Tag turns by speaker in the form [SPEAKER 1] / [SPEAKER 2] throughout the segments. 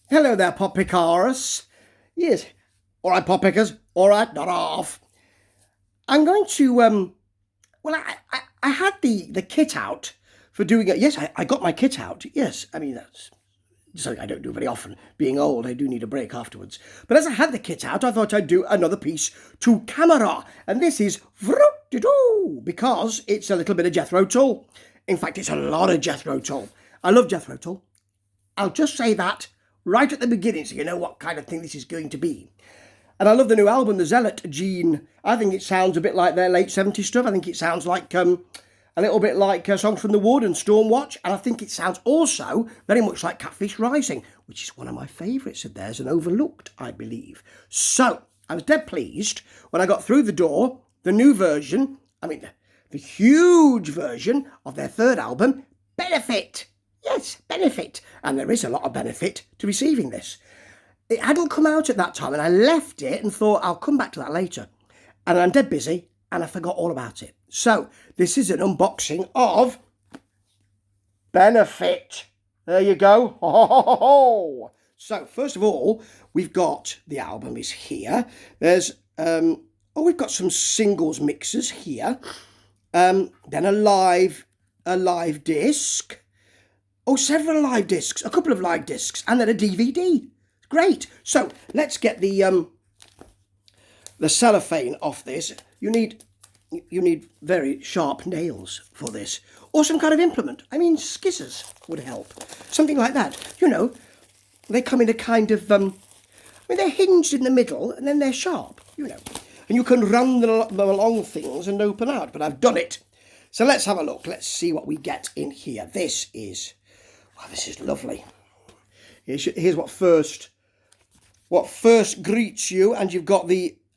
[SPEAKER 1] Hello there, pop pickers. Yes, all right, pop pickers. All right, not off. I'm going to well, I had the kit out for doing it. Yes, I got my kit out. Yes, I mean that's something I don't do very often. Being old, I do need a break afterwards. But as I had the kit out, I thought I'd do another piece to camera, and this is because it's a little bit of Jethro Tull. In fact, it's a lot of Jethro Tull. I love Jethro Tull. I'll just say that right at the beginning so you know what kind of thing this is going to be. And I love the new album, The Zealot Gene. I think it sounds a bit like their late 70s stuff. I think it sounds like a little bit like songs from the Wood and Stormwatch. And I think it sounds also very much like Catfish Rising, which is one of my favourites of theirs and overlooked, I believe. So I was dead pleased when I got through the door, the new version, the huge version of their third album, Benefit. Yes, benefit. And there is a lot of benefit to receiving this. It hadn't come out at that time and I left it and thought I'll come back to that later. And I'm dead busy and I forgot all about it. So this is an unboxing of Benefit. There you go. Ho, ho, ho, ho. So first of all, we've got the album is here. There's, we've got some singles mixes here. Then a live disc. Oh, several live discs, a couple of live discs, and then a DVD. Great. So let's get the cellophane off this. You need very sharp nails for this, or some kind of implement. I mean, skizzers would help. Something like that. You know, they come in a kind of they're hinged in the middle, and then they're sharp. You know, and you can run them along things and open out. But I've done it. So let's have a look. Let's see what we get in here. This is lovely. Here's what first greets you, and you've got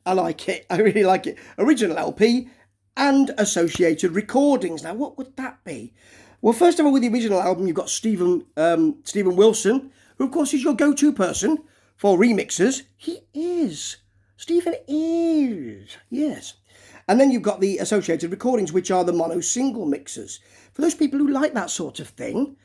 [SPEAKER 1] I like it, I really like it, original LP and associated recordings. Now, what would that be? Well, first of all, with the original album, you've got Stephen Wilson, who, of course, is your go-to person for remixes. He is. Stephen is. Yes. And then you've got the associated recordings, which are the mono single mixes. For those people who like that sort of thing,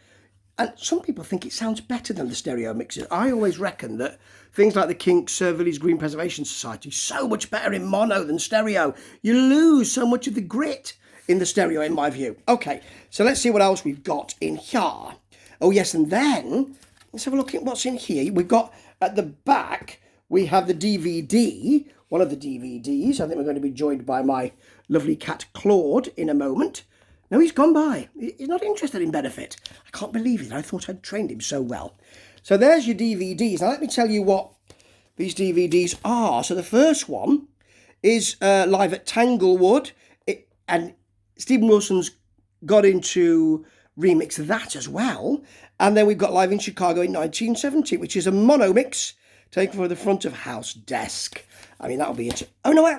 [SPEAKER 1] and some people think it sounds better than the stereo mixes. I always reckon that things like the Kinks, Village Green Preservation Society, so much better in mono than stereo. You lose so much of the grit in the stereo, in my view. Okay, so let's see what else we've got in here. Oh, yes, and then let's have a look at what's in here. We've got, at the back, we have the DVD, one of the DVDs. I think we're going to be joined by my lovely cat, Claude, in a moment. No, he's gone by. He's not interested in Benefit. I can't believe it. I thought I'd trained him so well. So there's your DVDs. Now let me tell you what these DVDs are. So the first one is live at Tanglewood. And Stephen Wilson's got into remix that as well. And then we've got live in Chicago in 1970, which is a mono mix taken from the front of house desk. I mean, that'll be it. Oh, no,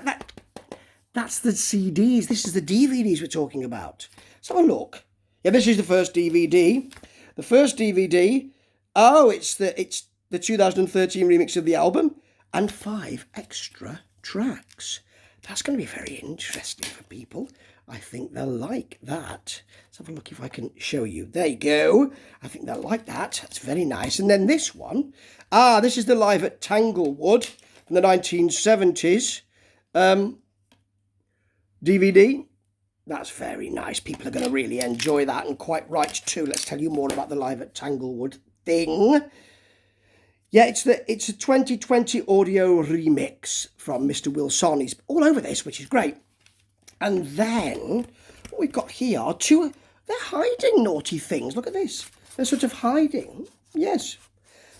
[SPEAKER 1] that's the CDs. This is the DVDs we're talking about. Let's have a look. Yeah, this is the first DVD. The first DVD. Oh, it's the 2013 remix of the album and 5 extra tracks. That's going to be very interesting for people. I think they'll like that. Let's have a look if I can show you. There you go. I think they'll like that. That's very nice. And then this one. This is the live at Tanglewood from the 1970s. DVD. That's very nice. People are going to really enjoy that, and quite right too. Let's tell you more about the live at Tanglewood thing. Yeah, it's a 2020 audio remix from Mr. Wilson. He's all over this, which is great. And then what we've got here are they're hiding naughty things. Look at this. They're sort of hiding. Yes.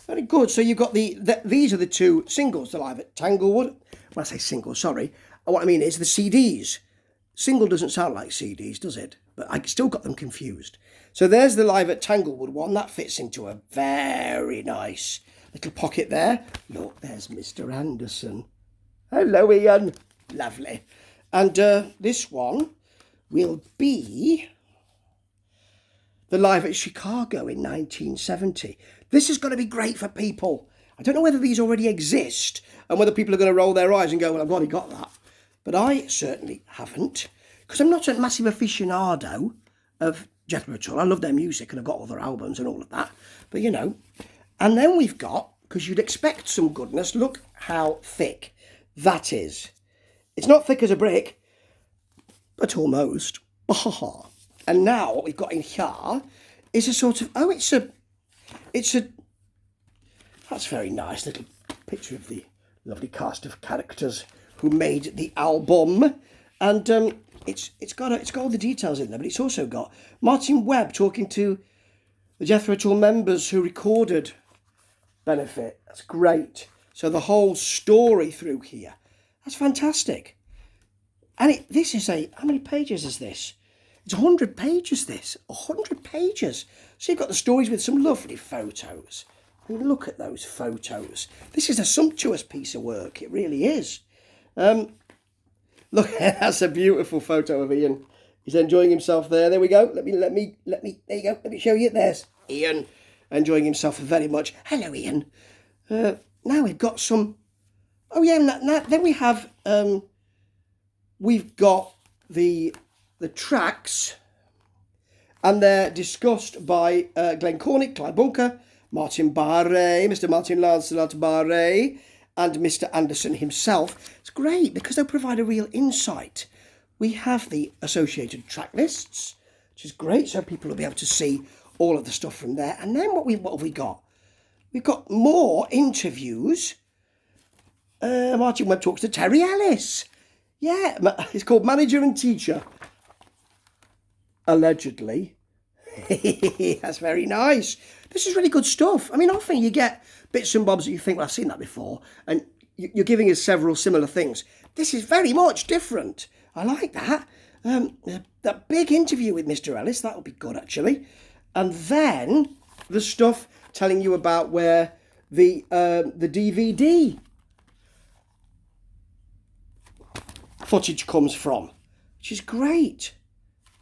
[SPEAKER 1] Very good. So you've got these are the two singles, the live at Tanglewood. When I say singles, sorry. What I mean is the CDs. Single doesn't sound like CDs, does it? But I still got them confused. So there's the live at Tanglewood one. That fits into a very nice little pocket there. Look, there's Mr. Anderson. Hello, Ian. Lovely. And this one will be the live at Chicago in 1970. This is going to be great for people. I don't know whether these already exist and whether people are going to roll their eyes and go, well, I've already got that. But I certainly haven't, because I'm not a massive aficionado of Jethro Tull. I love their music and I've got all their albums and all of that. But, you know, and then we've got because you'd expect some goodness. Look how thick that is. It's not thick as a brick, but almost. And now what we've got in here is a sort of, that's very nice, little picture of the lovely cast of characters who made the album. And it's got all the details in there, but it's also got Martin Webb talking to the Jethro Tull members who recorded Benefit. That's great. So the whole story through here. That's fantastic. And this is how many pages is this? It's 100 pages, this. 100 pages. So you've got the stories with some lovely photos. I mean, look at those photos. This is a sumptuous piece of work. It really is. Look, that's a beautiful photo of Ian. He's enjoying himself there. There we go. Let me, there you go. Let me show you. There's Ian enjoying himself very much. Hello, Ian. Now we've got some, then we have, we've got the tracks, and they're discussed by Glenn Cornick, Clyde Bunker, Martin Barre, Mr. Martin Lancelot Barre, and Mr. Anderson himself. It's great because they provide a real insight. We have the associated track lists, which is great, so people will be able to see all of the stuff from there. And then what have we got? We've got more interviews. Martin Webb talks to Terry Ellis. Yeah, it's called Manager and Teacher. Allegedly. That's very nice. This is really good stuff. I mean, often you get bits and bobs that you think, well, I've seen that before, and you're giving us several similar things. This is very much different. I like that. That big interview with Mr. Ellis, that'll be good, actually. And then the stuff telling you about where the DVD footage comes from, which is great.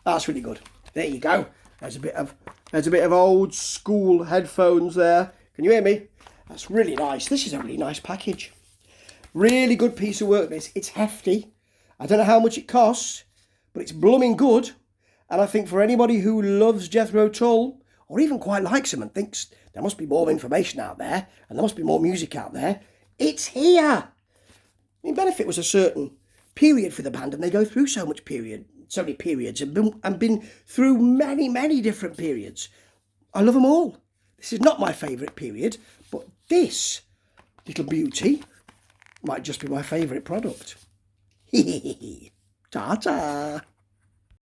[SPEAKER 1] That's really good. There you go. There's a bit of old school headphones there. Can you hear me? That's really nice. This is a really nice package. Really good piece of work, this. It's hefty. I don't know how much it costs, but it's blooming good. And I think for anybody who loves Jethro Tull, or even quite likes him and thinks there must be more information out there, and there must be more music out there, it's here. I mean, Benefit was a certain period for the band, and they go through so many periods, and been through many different periods. I love them all. This is not my favourite period, but this little beauty might just be my favourite product. Ta-ta.